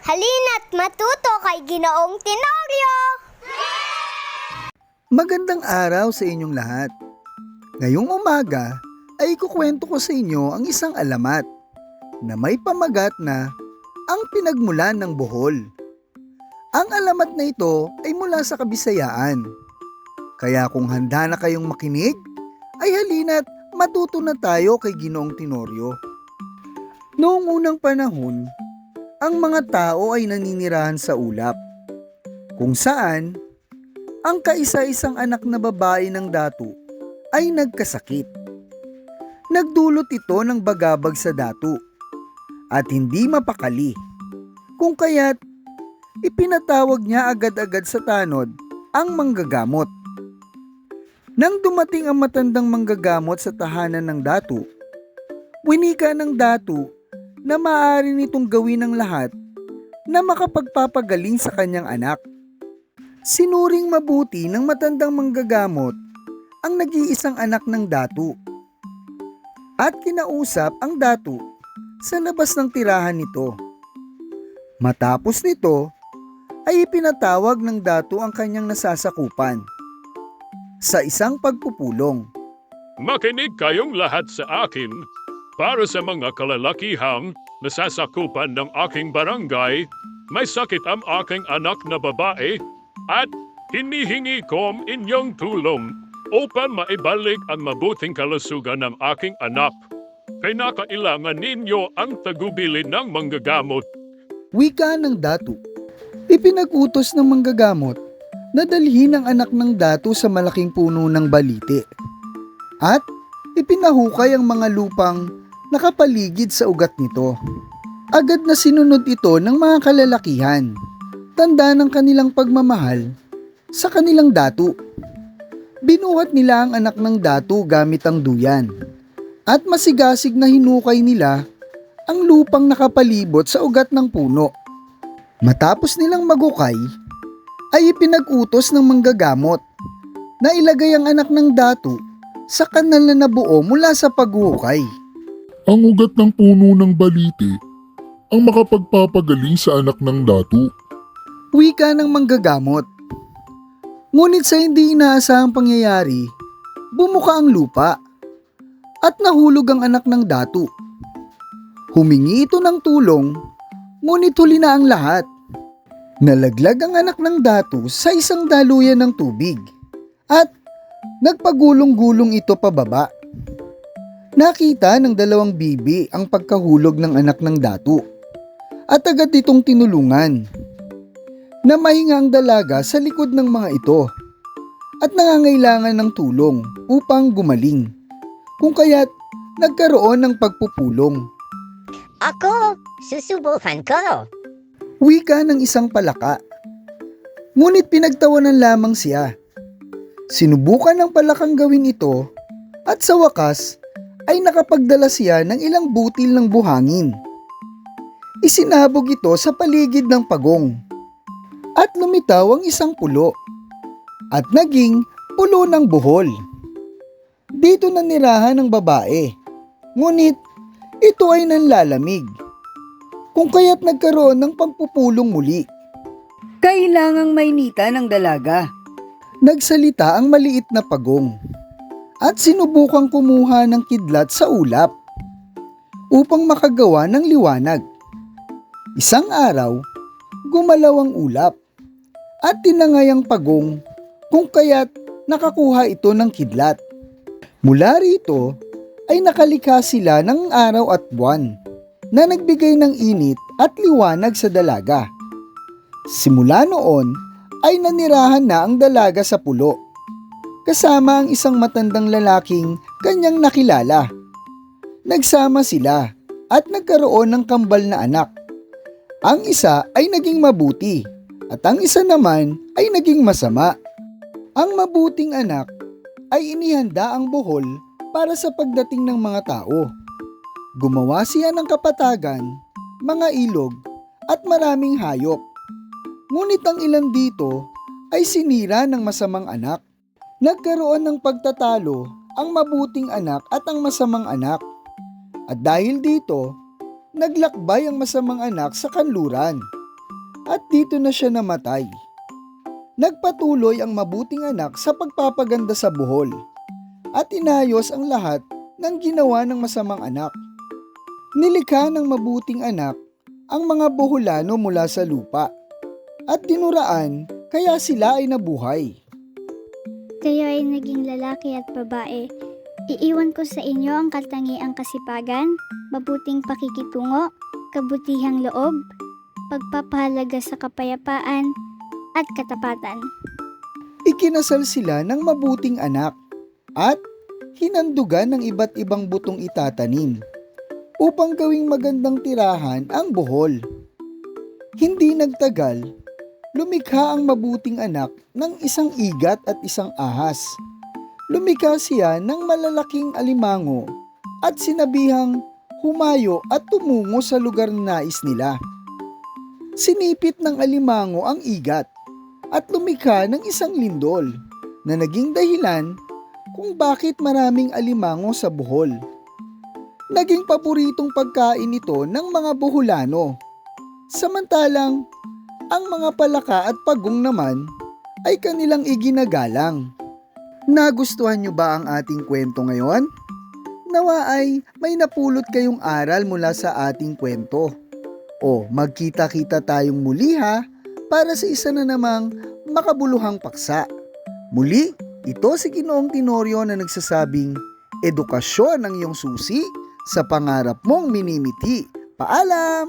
Halina't matuto kay Ginoong Tenorio! Magandang araw sa inyong lahat. Ngayong umaga ay ikukwento ko sa inyo ang isang alamat na may pamagat na ang pinagmulan ng buhol. Ang alamat na ito ay mula sa Kabisayaan. Kaya kung handa na kayong makinig, ay halina't matuto na tayo kay Ginoong Tenorio. Noong unang panahon, ang mga tao ay naninirahan sa ulap, kung saan ang kaisa-isang anak na babae ng datu ay nagkasakit. Nagdulot ito ng bagabag sa datu at hindi mapakali, kung kaya't ipinatawag niya agad-agad sa tanod ang manggagamot. Nang dumating ang matandang manggagamot sa tahanan ng datu, winika ng datu na maaari nitong gawin ang lahat na makapagpapagaling sa kanyang anak. Sinuring mabuti ng matandang manggagamot ang nag-iisang anak ng datu at kinausap ang datu sa labas ng tirahan nito. Matapos nito ay ipinatawag ng datu ang kanyang nasasakupan sa isang pagpupulong. Makinig kayong lahat sa akin. Para sa mga kalalakihang nasasakupan ng aking barangay, may sakit ang aking anak na babae at hinihingi ko inyong tulong upang maibalik ang mabuting kalusugan ng aking anak. Kailangan ninyo ang tagubili ng manggagamot. Wika ng datu. Ipinag-utos ng manggagamot na dalhin ang anak ng datu sa malaking puno ng balite at ipinahukay ang mga lupang nakapaligid sa ugat nito. Agad na sinunod ito ng mga kalalakihan, tanda ng kanilang pagmamahal sa kanilang datu. Binuhat nila ang anak ng datu gamit ang duyan at masigasig na hinukay nila ang lupang nakapalibot sa ugat ng puno. Matapos nilang magukay, ay ipinag-utos ng manggagamot na ilagay ang anak ng datu sa kanal na nabuo mula sa paghukay. Ang ugat ng puno ng balite ang makapagpapagaling sa anak ng datu. Wika ng manggagamot. Ngunit sa hindi inaasahang pangyayari, bumuka ang lupa at nahulog ang anak ng datu. Humingi ito ng tulong, ngunit huli na ang lahat. Nalaglag ang anak ng datu sa isang daluyan ng tubig at nagpagulong-gulong ito pababa. Nakita ng dalawang bibi ang pagkahulog ng anak ng datu at agad itong tinulungan. Namahinga ang dalaga sa likod ng mga ito at nangangailangan ng tulong upang gumaling, kung kaya't nagkaroon ng pagpupulong. Ako, susubukan ko. Wika ng isang palaka. Ngunit pinagtawanan lamang siya. Sinubukan ng palakang gawin ito at sa wakas ay nakapagdala siya ng ilang butil ng buhangin. Isinabog ito sa paligid ng pagong at lumitaw ang isang pulo at naging pulo ng buhol. Dito nanirahan ng babae, ngunit ito ay nanlalamig, kung kaya't nagkaroon ng pagpupulong muli. Kailangang mainita ng dalaga. Nagsalita ang maliit na pagong at sinubukang kumuha ng kidlat sa ulap upang makagawa ng liwanag. Isang araw, gumalaw ang ulap at tinangay ang pagong, kung kaya't nakakuha ito ng kidlat. Mula rito ay nakalikha sila ng araw at buwan na nagbigay ng init at liwanag sa dalaga. Simula noon ay nanirahan na ang dalaga sa pulo, kasama ang isang matandang lalaking kanyang nakilala. Nagsama sila at nagkaroon ng kambal na anak. Ang isa ay naging mabuti at ang isa naman ay naging masama. Ang mabuting anak ay inihanda ang buhol para sa pagdating ng mga tao. Gumawa siya ng kapatagan, mga ilog at maraming hayop. Ngunit ang ilan dito ay sinira ng masamang anak. Nagkaroon ng pagtatalo ang mabuting anak at ang masamang anak. At dahil dito, naglakbay ang masamang anak sa kanluran at dito na siya namatay. Nagpatuloy ang mabuting anak sa pagpapaganda sa buhol at inayos ang lahat ng ginawa ng masamang anak. Nilikha ng mabuting anak ang mga buholano mula sa lupa at dinuraan kaya sila ay nabuhay. Kayo ay naging lalaki at babae. Iiwan ko sa inyo ang katangiang kasipagan, mabuting pakikitungo, kabutihang loob, pagpapahalaga sa kapayapaan, at katapatan. Ikinasal sila ng mabuting anak at hinandugan ng iba't ibang butong itatanim upang gawing magandang tirahan ang buhol. Hindi nagtagal, lumikha ang mabuting anak ng isang igat at isang ahas. Lumikha siya ng malalaking alimango at sinabihang humayo at tumungo sa lugar na nais nila. Sinipit ng alimango ang igat at lumikha ng isang lindol na naging dahilan kung bakit maraming alimango sa buhol. Naging paboritong pagkain ito ng mga buholano. Samantalang, ang mga palaka at pagong naman ay kanilang iginagalang. Nagustuhan niyo ba ang ating kwento ngayon? Nawa ay may napulot kayong aral mula sa ating kwento. O magkita-kita tayong muli ha para sa isa na namang makabuluhang paksa. Muli, ito si Ginoong Tenorio na nagsasabing, edukasyon ang iyong susi sa pangarap mong minimiti. Paalam!